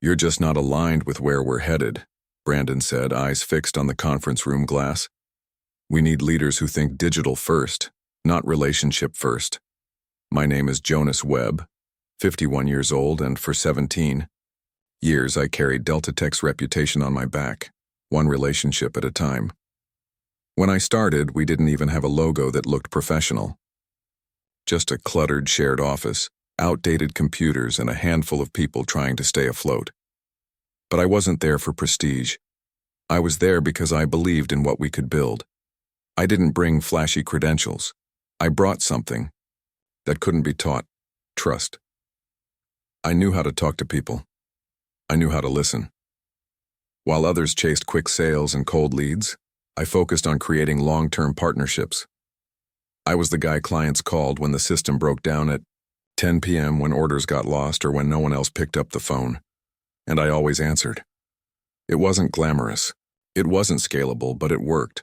You're just not aligned with where we're headed, Brandon said, eyes fixed on the conference room glass. We need leaders who think digital first, not relationship first. My name is Jonas Webb, 51 years old, and for 17 years I carried Delta Tech's reputation on my back, one relationship at a time. When I started, we didn't even have a logo that looked professional. Just a cluttered shared office, outdated computers, and a handful of people trying to stay afloat. But I wasn't there for prestige. I was there because I believed in what we could build. I didn't bring flashy credentials. I brought something that couldn't be taught: trust. I knew how to talk to people. I knew how to listen. While others chased quick sales and cold leads, I focused on creating long-term partnerships. I was the guy clients called when the system broke down at 10 p.m. when orders got lost or when no one else picked up the phone. And I always answered. It wasn't glamorous. It wasn't scalable, but it worked.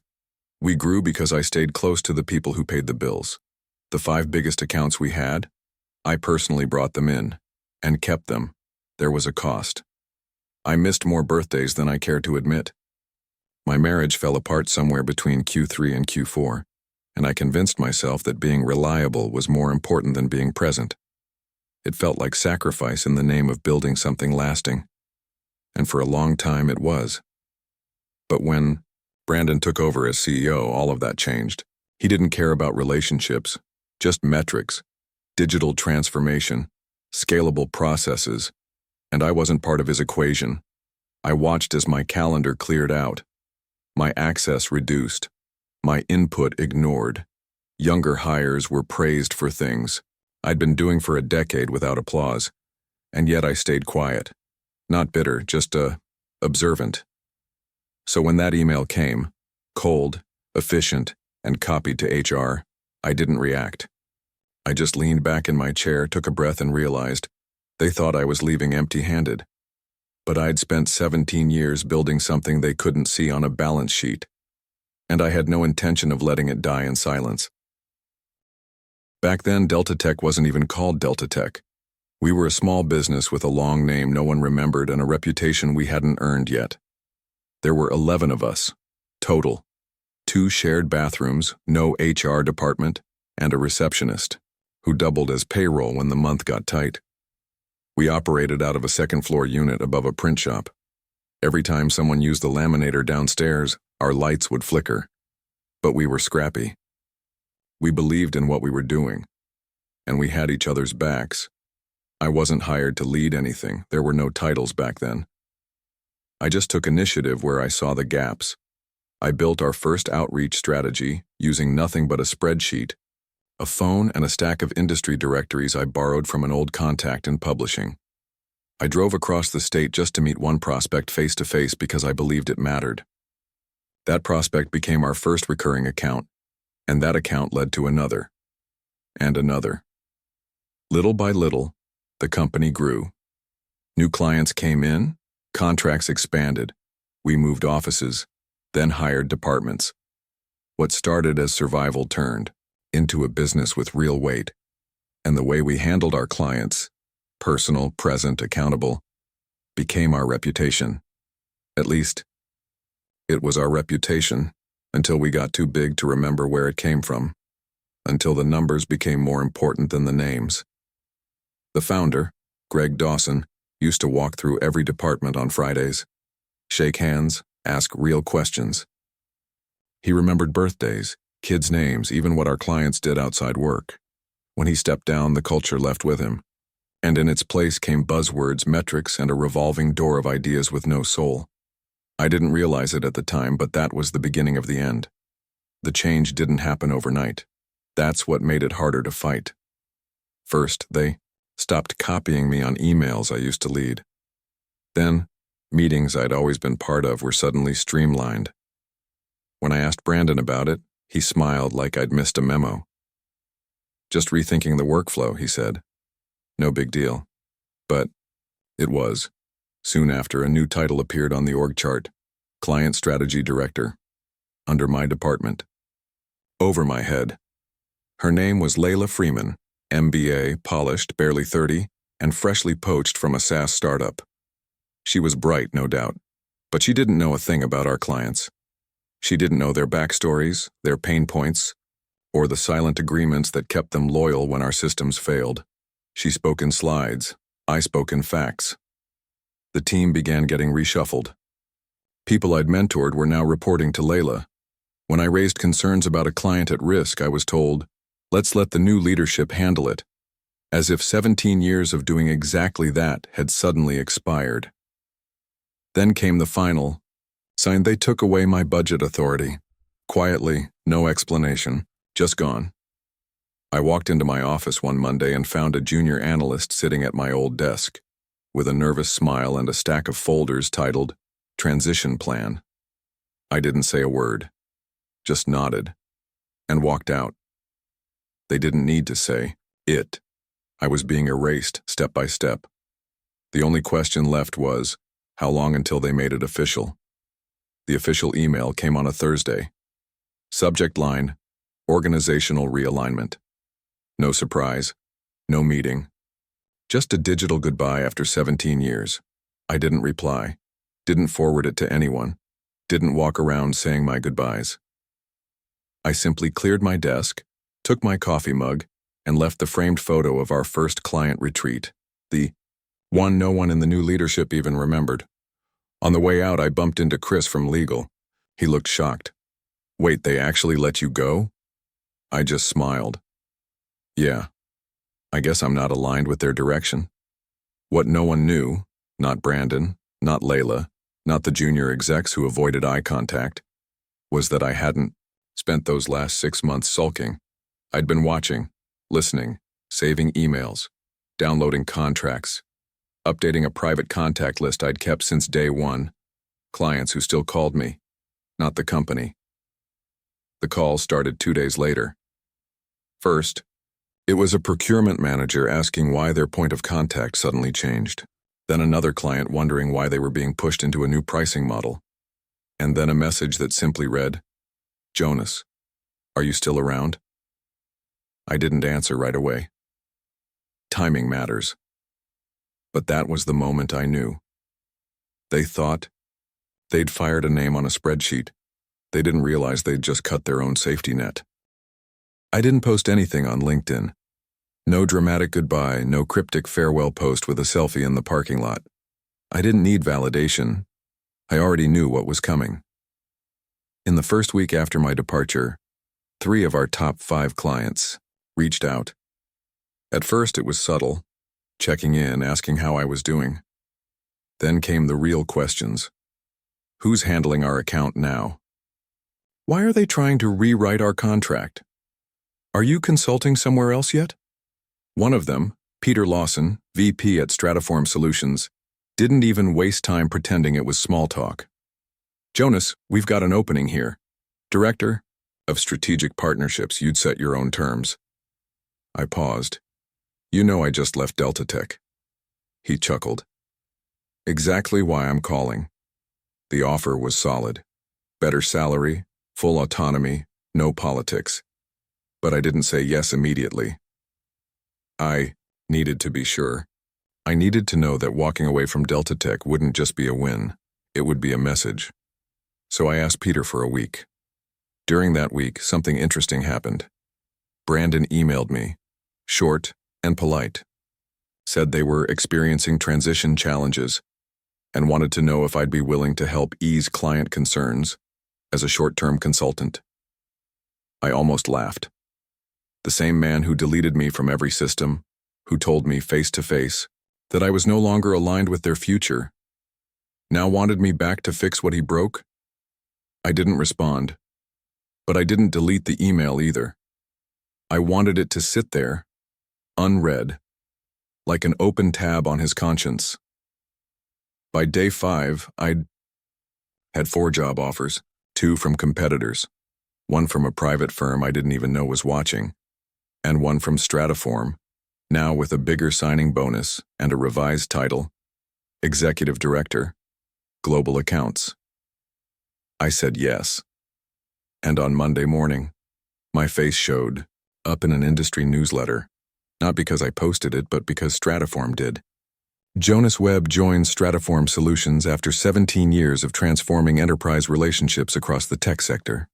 We grew because I stayed close to the people who paid the bills. The 5 biggest accounts we had, I personally brought them in and kept them. There was a cost. I missed more birthdays than I cared to admit. My marriage fell apart somewhere between Q3 and Q4, and I convinced myself that being reliable was more important than being present. It felt like sacrifice in the name of building something lasting. And for a long time it was. But when Brandon took over as CEO, all of that changed. He didn't care about relationships, just metrics, digital transformation, scalable processes, and I wasn't part of his equation. I watched as my calendar cleared out, my access reduced, my input ignored. Younger hires were praised for things I'd been doing for a decade without applause, and yet I stayed quiet. Not bitter, just observant. So when that email came, cold, efficient, and copied to HR, I didn't react. I just leaned back in my chair, took a breath, and realized they thought I was leaving empty-handed. But I'd spent 17 years building something they couldn't see on a balance sheet, and I had no intention of letting it die in silence. Back then, Delta Tech wasn't even called Delta Tech. We were a small business with a long name no one remembered and a reputation we hadn't earned yet. There were 11 of us, total. 2 shared bathrooms, no HR department, and a receptionist, who doubled as payroll when the month got tight. We operated out of a second-floor unit above a print shop. Every time someone used the laminator downstairs, our lights would flicker. But we were scrappy. We believed in what we were doing, and we had each other's backs. I wasn't hired to lead anything. There were no titles back then. I just took initiative where I saw the gaps. I built our first outreach strategy using nothing but a spreadsheet, a phone, and a stack of industry directories I borrowed from an old contact in publishing. I drove across the state just to meet one prospect face-to-face because I believed it mattered. That prospect became our first recurring account, and that account led to another, and another. Little by little, the company grew. New clients came in, contracts expanded, we moved offices, then hired departments. What started as survival turned into a business with real weight, and the way we handled our clients, personal, present, accountable, became our reputation. At least, it was our reputation until we got too big to remember where it came from, until the numbers became more important than the names. The founder, Greg Dawson, used to walk through every department on Fridays, shake hands, ask real questions. He remembered birthdays, kids' names, even what our clients did outside work. When he stepped down, the culture left with him, and in its place came buzzwords, metrics, and a revolving door of ideas with no soul. I didn't realize it at the time, but that was the beginning of the end. The change didn't happen overnight. That's what made it harder to fight. First, they stopped copying me on emails I used to lead. Then, meetings I'd always been part of were suddenly streamlined. When I asked Brandon about it, he smiled like I'd missed a memo. Just rethinking the workflow, he said. No big deal. But it was. Soon after, a new title appeared on the org chart, Client Strategy Director, under my department. Over my head. Her name was Layla Freeman, MBA, polished, barely 30, and freshly poached from a SaaS startup. She was bright, no doubt, but she didn't know a thing about our clients. She didn't know their backstories, their pain points, or the silent agreements that kept them loyal when our systems failed. She spoke in slides, I spoke in facts. The team began getting reshuffled. People I'd mentored were now reporting to Layla. When I raised concerns about a client at risk, I was told, "Let's let the new leadership handle it," as if 17 years of doing exactly that had suddenly expired. Then came the final. Signed, they took away my budget authority. Quietly, no explanation, just gone. I walked into my office one Monday and found a junior analyst sitting at my old desk, with a nervous smile and a stack of folders titled Transition Plan. I didn't say a word, just nodded, and walked out. They didn't need to say it. I was being erased step by step. The only question left was, how long until they made it official? The official email came on a Thursday. Subject line, organizational realignment. No surprise, no meeting. Just a digital goodbye after 17 years. I didn't reply, didn't forward it to anyone, didn't walk around saying my goodbyes. I simply cleared my desk, took my coffee mug, and left the framed photo of our first client retreat, the one no one in the new leadership even remembered. On the way out, I bumped into Chris from legal. He looked shocked. "Wait, they actually let you go?" I just smiled. Yeah, I guess I'm not aligned with their direction. What no one knew, not Brandon, not Layla, not the junior execs who avoided eye contact, was that I hadn't spent those last 6 months sulking. I'd been watching, listening, saving emails, downloading contracts, updating a private contact list I'd kept since day one, clients who still called me, not the company. The call started 2 days later. First, it was a procurement manager asking why their point of contact suddenly changed. Then another client wondering why they were being pushed into a new pricing model. And then a message that simply read, "Jonas, are you still around?" I didn't answer right away. Timing matters. But that was the moment I knew. They thought they'd fired a name on a spreadsheet. They didn't realize they'd just cut their own safety net. I didn't post anything on LinkedIn. No dramatic goodbye, no cryptic farewell post with a selfie in the parking lot. I didn't need validation. I already knew what was coming. In the first week after my departure, 3 of our top 5 clients reached out. At first it was subtle, checking in, asking how I was doing. Then came the real questions. Who's handling our account now? Why are they trying to rewrite our contract? Are you consulting somewhere else yet? One of them, Peter Lawson, VP at Stratiform Solutions, didn't even waste time pretending it was small talk. "Jonas, we've got an opening here. Director of Strategic Partnerships, you'd set your own terms." I paused. "You know I just left Delta Tech." He chuckled. "Exactly why I'm calling." The offer was solid. Better salary, full autonomy, no politics. But I didn't say yes immediately. I needed to be sure. I needed to know that walking away from Delta Tech wouldn't just be a win, it would be a message. So I asked Peter for a week. During that week, something interesting happened. Brandon emailed me, short and polite, said they were experiencing transition challenges and wanted to know if I'd be willing to help ease client concerns as a short-term consultant. I almost laughed. The same man who deleted me from every system, who told me face-to-face that I was no longer aligned with their future, now wanted me back to fix what he broke? I didn't respond, but I didn't delete the email either. I wanted it to sit there, unread, like an open tab on his conscience. By day 5, I'd had 4 job offers, 2 from competitors, 1 from a private firm I didn't even know was watching, and 1 from Stratiform, now with a bigger signing bonus and a revised title, Executive Director, Global Accounts. I said yes. And on Monday morning, my face showed up in an industry newsletter, not because I posted it, but because Stratiform did. Jonas Webb joins Stratiform Solutions after 17 years of transforming enterprise relationships across the tech sector.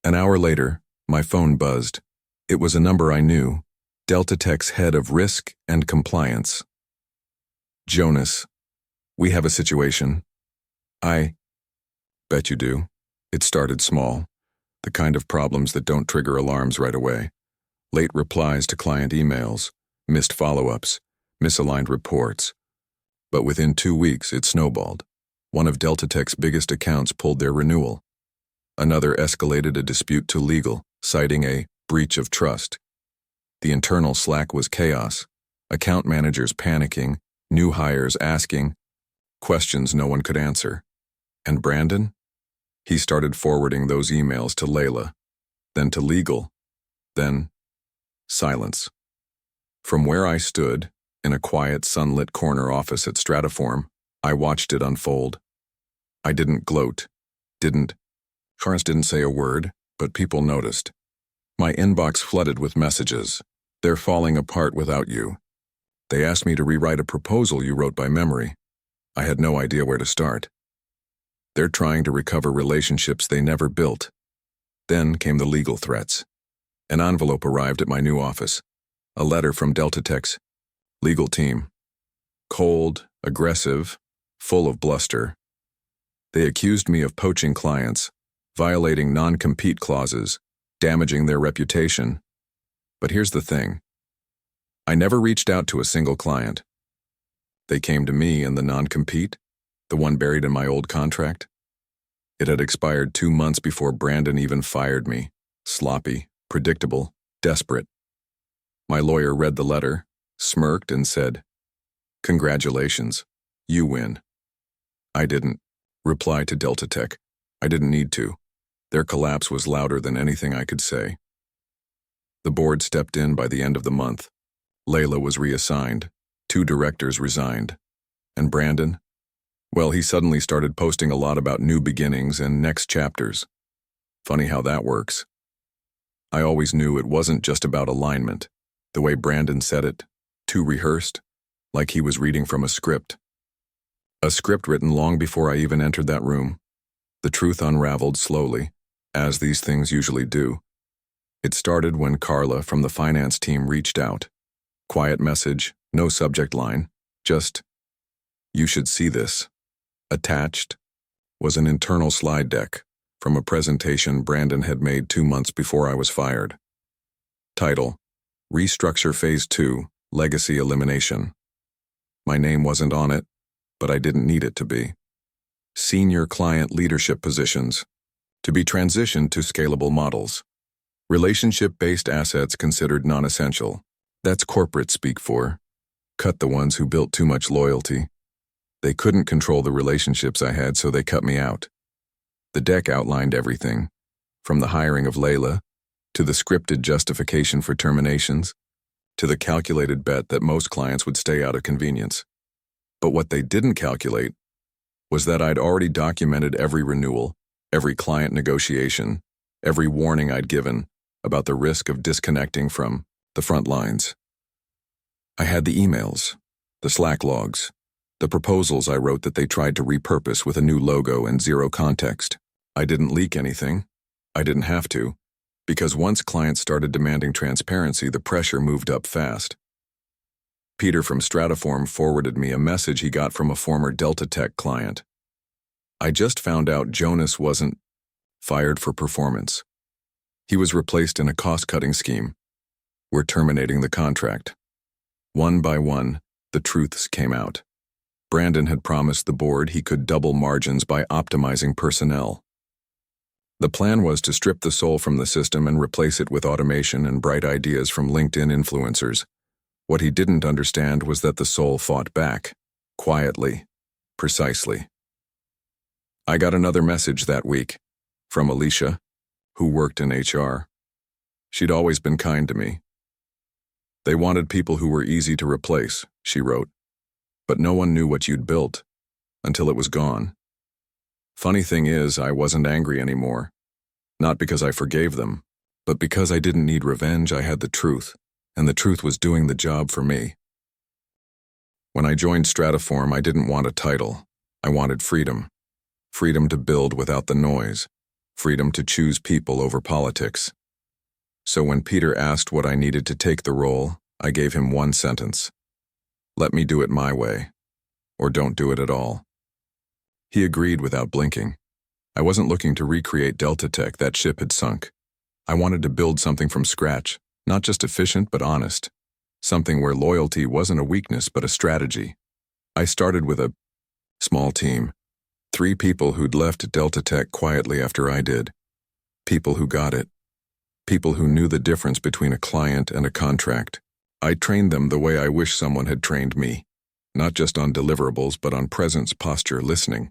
An hour later, my phone buzzed. It was a number I knew, Delta Tech's head of risk and compliance. Jonas, we have a situation. I bet you do. It started small, the kind of problems that don't trigger alarms right away. Late replies to client emails, missed follow-ups, misaligned reports. But within 2 weeks, it snowballed. One of Delta Tech's biggest accounts pulled their renewal. Another escalated a dispute to legal, citing a breach of trust. The internal Slack was chaos. Account managers panicking, new hires asking questions no one could answer. And Brandon? He started forwarding those emails to Layla, then to legal, then silence. From where I stood, in a quiet, sunlit corner office at Stratiform, I watched it unfold. I didn't gloat, Cars didn't say a word, but people noticed. My inbox flooded with messages. They're falling apart without you. They asked me to rewrite a proposal you wrote by memory. I had no idea where to start. They're trying to recover relationships they never built. Then came the legal threats. An envelope arrived at my new office. A letter from Delta Tech's legal team. Cold, aggressive, full of bluster. They accused me of poaching clients, violating non-compete clauses, damaging their reputation. But here's the thing. I never reached out to a single client. They came to me in the non-compete, the one buried in my old contract. It had expired 2 months before Brandon even fired me. Sloppy, predictable, desperate. My lawyer read the letter, smirked, and said, "Congratulations, you win." I didn't reply to Delta Tech. I didn't need to. Their collapse was louder than anything I could say. The board stepped in by the end of the month. Layla was reassigned. 2 directors resigned. And Brandon? Well, he suddenly started posting a lot about new beginnings and next chapters. Funny how that works. I always knew it wasn't just about alignment. The way Brandon said it, too rehearsed, like he was reading from a script. A script written long before I even entered that room. The truth unraveled slowly, as these things usually do. It started when Carla from the finance team reached out. Quiet message, no subject line, just, "You should see this." Attached was an internal slide deck from a presentation Brandon had made 2 months before I was fired. Title, Restructure Phase 2, Legacy Elimination. My name wasn't on it, but I didn't need it to be. Senior client leadership positions, to be transitioned to scalable models. Relationship-based assets considered non-essential. That's corporate speak for. Cut the ones who built too much loyalty. They couldn't control the relationships I had, so they cut me out. The deck outlined everything, from the hiring of Layla, to the scripted justification for terminations, to the calculated bet that most clients would stay out of convenience. But what they didn't calculate was that I'd already documented every renewal, every client negotiation, every warning I'd given about the risk of disconnecting from the front lines. I had the emails, the Slack logs, the proposals I wrote that they tried to repurpose with a new logo and zero context. I didn't leak anything. I didn't have to, because once clients started demanding transparency, the pressure moved up fast. Peter from Stratiform forwarded me a message he got from a former Delta Tech client. I just found out Jonas wasn't fired for performance. He was replaced in a cost-cutting scheme. We're terminating the contract. One by one, the truths came out. Brandon had promised the board he could double margins by optimizing personnel. The plan was to strip the soul from the system and replace it with automation and bright ideas from LinkedIn influencers. What he didn't understand was that the soul fought back, quietly, precisely. I got another message that week, from Alicia, who worked in HR. She'd always been kind to me. They wanted people who were easy to replace, she wrote. But no one knew what you'd built, until it was gone. Funny thing is, I wasn't angry anymore. Not because I forgave them, but because I didn't need revenge. I had the truth, and the truth was doing the job for me. When I joined Stratiform, I didn't want a title. I wanted freedom. Freedom to build without the noise. Freedom to choose people over politics. So when Peter asked what I needed to take the role, I gave him one sentence. Let me do it my way. Or don't do it at all. He agreed without blinking. I wasn't looking to recreate Delta Tech, that ship had sunk. I wanted to build something from scratch, not just efficient but honest. Something where loyalty wasn't a weakness but a strategy. I started with a small team. 3 people who'd left Delta Tech quietly after I did. People who got it. People who knew the difference between a client and a contract. I trained them the way I wish someone had trained me. Not just on deliverables but on presence, posture, listening.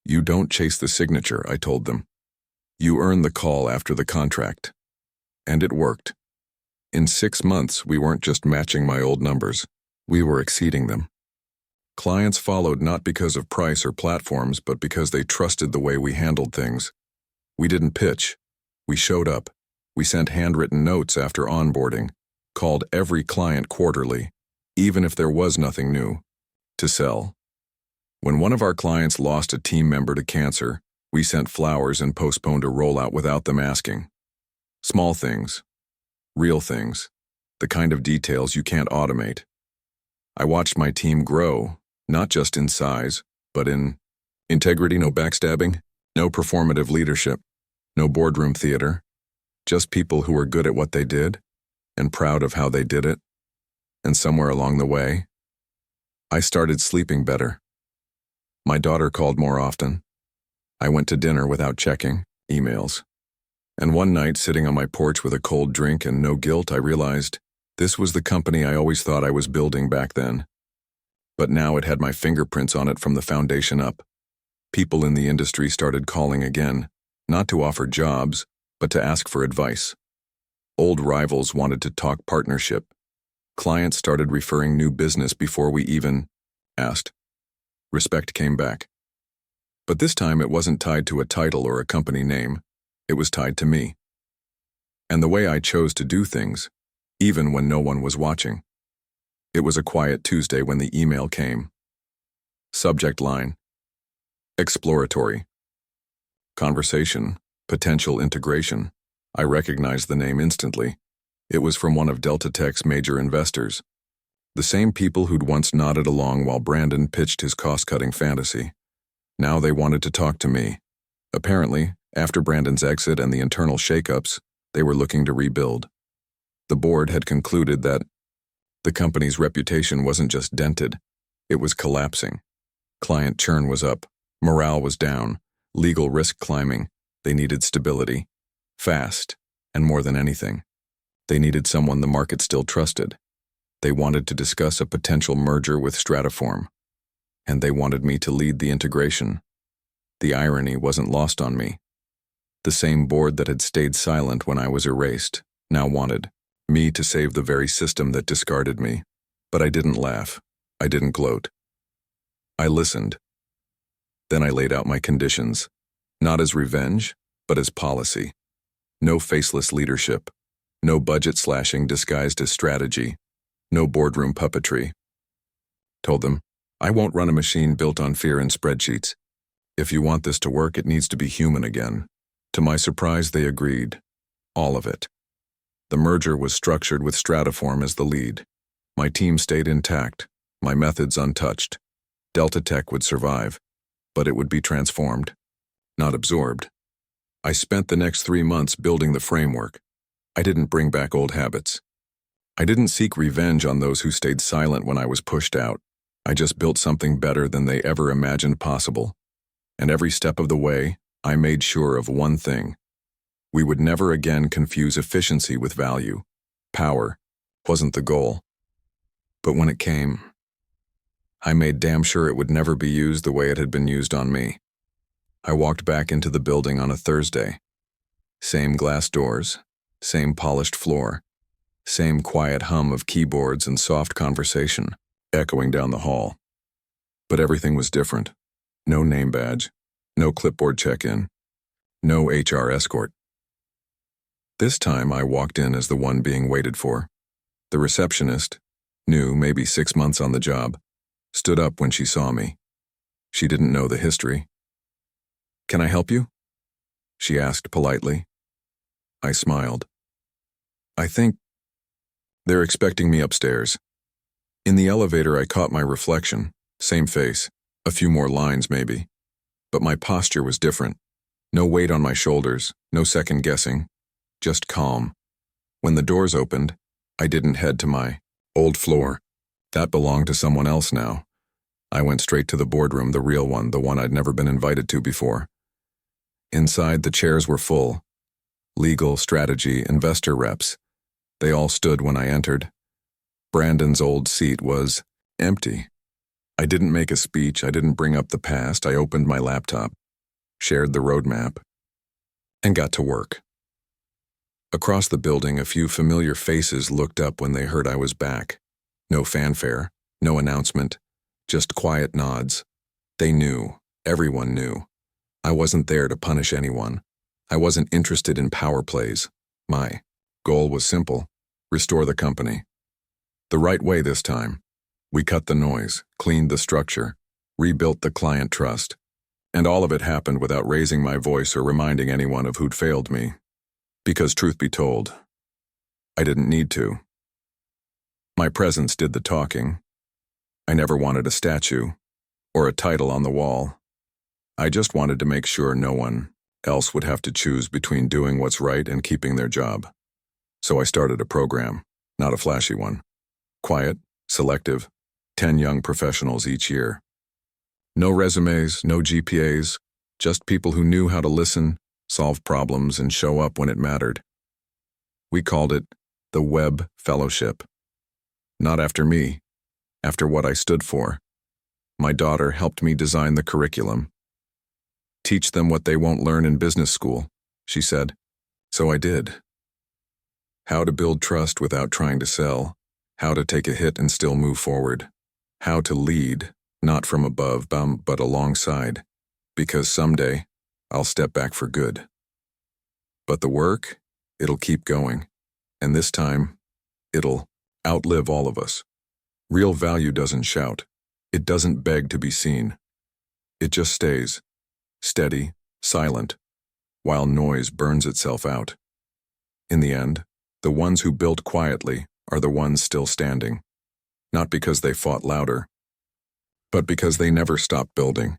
You don't chase the signature, I told them. You earn the call after the contract. And it worked. In 6 months, we weren't just matching my old numbers. We were exceeding them. Clients followed not because of price or platforms, but because they trusted the way we handled things. We didn't pitch. We showed up. We sent handwritten notes after onboarding, called every client quarterly, even if there was nothing new to sell. When one of our clients lost a team member to cancer, we sent flowers and postponed a rollout without them asking. Small things. Real things. The kind of details you can't automate. I watched my team grow, not just in size, but in integrity, no backstabbing, no performative leadership, no boardroom theater, just people who were good at what they did and proud of how they did it. And somewhere along the way, I started sleeping better. My daughter called more often. I went to dinner without checking emails. And one night, sitting on my porch with a cold drink and no guilt, I realized this was the company I always thought I was building back then. But now it had my fingerprints on it from the foundation up. People in the industry started calling again, not to offer jobs, but to ask for advice. Old rivals wanted to talk partnership. Clients started referring new business before we even asked. Respect came back. But this time it wasn't tied to a title or a company name. It was tied to me. And the way I chose to do things, even when no one was watching. It was a quiet Tuesday when the email came. Subject line. Exploratory. Conversation. Potential integration. I recognized the name instantly. It was from one of Delta Tech's major investors. The same people who'd once nodded along while Brandon pitched his cost-cutting fantasy. Now they wanted to talk to me. Apparently, after Brandon's exit and the internal shakeups, they were looking to rebuild. The board had concluded that the company's reputation wasn't just dented, it was collapsing. Client churn was up, morale was down, legal risk climbing. They needed stability. Fast, and more than anything, they needed someone the market still trusted. They wanted to discuss a potential merger with Stratiform, and they wanted me to lead the integration. The irony wasn't lost on me. The same board that had stayed silent when I was erased now wanted me to save the very system that discarded me. But I didn't laugh. I didn't gloat. I listened. Then I laid out my conditions, not as revenge, but as policy. No faceless leadership. No budget slashing disguised as strategy. No boardroom puppetry. Told them, I won't run a machine built on fear and spreadsheets. If you want this to work, it needs to be human again. To my surprise, they agreed. All of it. The merger was structured with Stratiform as the lead. My team stayed intact, my methods untouched. Delta Tech would survive, but it would be transformed, not absorbed. I spent the next 3 months building the framework. I didn't bring back old habits. I didn't seek revenge on those who stayed silent when I was pushed out. I just built something better than they ever imagined possible. And every step of the way, I made sure of one thing. We would never again confuse efficiency with value. Power wasn't the goal. But when it came, I made damn sure it would never be used the way it had been used on me. I walked back into the building on a Thursday. Same glass doors, same polished floor, same quiet hum of keyboards and soft conversation echoing down the hall. But everything was different. No name badge, no clipboard check-in, no HR escort. This time I walked in as the one being waited for. The receptionist, new, maybe 6 months on the job, stood up when she saw me. She didn't know the history. "Can I help you?" she asked politely. I smiled. "I think they're expecting me upstairs." In the elevator, I caught my reflection. Same face, a few more lines maybe. But my posture was different. No weight on my shoulders, no second guessing, just calm. When the doors opened, I didn't head to my old floor. That belonged to someone else now. I went straight to the boardroom, the real one, the one I'd never been invited to before. Inside, the chairs were full. Legal, strategy, investor reps. They all stood when I entered. Brandon's old seat was empty. I didn't make a speech, I didn't bring up the past, I opened my laptop, shared the roadmap, and got to work. Across the building, a few familiar faces looked up when they heard I was back. No fanfare, no announcement, just quiet nods. They knew, everyone knew. I wasn't there to punish anyone. I wasn't interested in power plays. My goal was simple: restore the company. The right way this time. We cut the noise, cleaned the structure, rebuilt the client trust. And all of it happened without raising my voice or reminding anyone of who'd failed me. Because truth be told, I didn't need to. My presence did the talking. I never wanted a statue or a title on the wall. I just wanted to make sure no one else would have to choose between doing what's right and keeping their job. So I started a program, not a flashy one. Quiet, selective, 10 young professionals each year. No resumes, no GPAs, just people who knew how to listen, solve problems, and show up when it mattered. We called it the Webb Fellowship. Not after me, after what I stood for. My daughter helped me design the curriculum. "Teach them what they won't learn in business school," she said. So I did. How to build trust without trying to sell. How to take a hit and still move forward. How to lead, not from above, but alongside. Because someday, I'll step back for good. But the work, it'll keep going. And this time, it'll outlive all of us. Real value doesn't shout. It doesn't beg to be seen. It just stays, steady, silent, while noise burns itself out. In the end, the ones who built quietly are the ones still standing. Not because they fought louder, but because they never stopped building.